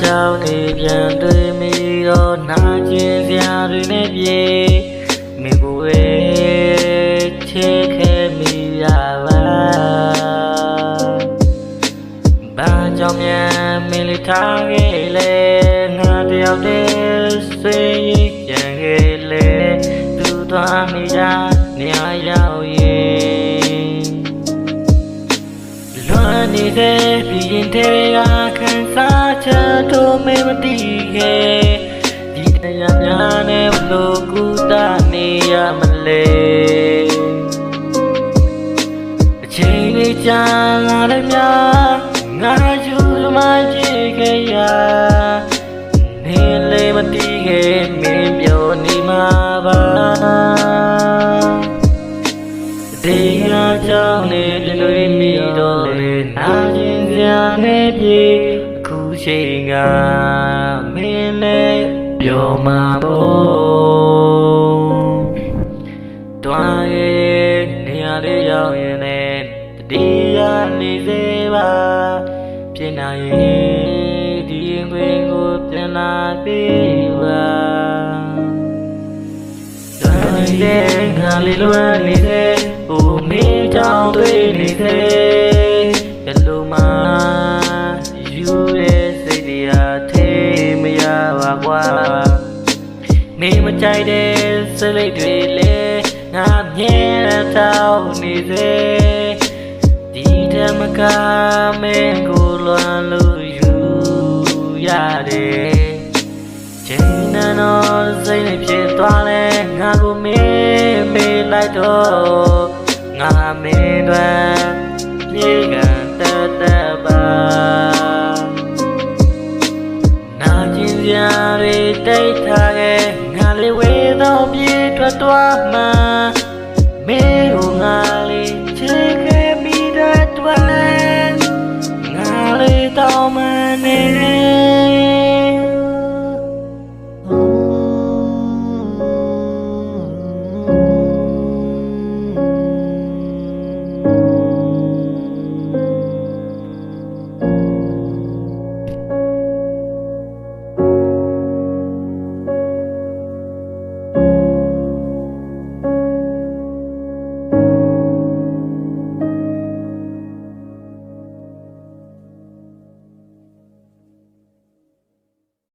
ကြောင့်နေပြန်တွေ့မိတော့နာကျင်စရာတွေနဲ့ပြေမင်းကိုချစ်ခဲ့မိရပါဘာကြောင့်များမင်းလေးထားခဲ့လဲငါတယောက်တည်းစိတ်ကြံခဲ့လဲသူသွားနေကြနေရာရောက်ရင်လွမ်းနေတဲ့ပြည်ရင်တွေကခံစားချက်တို့မင်းမသိခဲ့ဒီတရားများနဲ့ဘလို့ကူတာနေရမလဲအချိန်လေးကြာလာတဲ့များငါယူမကြည့်ခဲ့ရနေလေမတီးခဲ့မင်းပြောနေမှာပါတရားကြောင့်နေပြန်တွေ့မိတော့လေနာကျင်စရာနဲ့ပြေအခုချိန်ကမင်းနဲ့ပြောမှာပေါ့တွားရဲ့နေရာလေးရောက်ရင်လည်းတရားနေစေပါဖြစ်နိုင်ရင်ဒီရင်ခွင်ကိုပြန်လာပေးပါတွားနေတဲ့ငါလေးလွမ်းနေတဲ့ဟိုမင်းကြောင့်တွေ့နေတဲ့ဘယ်လိုမှယူရဲ့စိတ်တရားထေးမရပါကွာမင်းမကြိုက်တဲ့စိတ်လေးတွေလေငါမြဲတောင်းနေစေဒီဓမ္မကမင်းကိုလွမ်းလို့ယူရတယ်ချိန်နော်စိတ်နဲ့ဖြစ်သွားလဲငါကိုမင်းမေးလိုက်တော့ငါမင်းတို့ပြေကန်တပါနာကျင်စရာတွေတိတ်ထားခဲ့ငါလေးဝေးတော့ပြေထွက်သွားမှ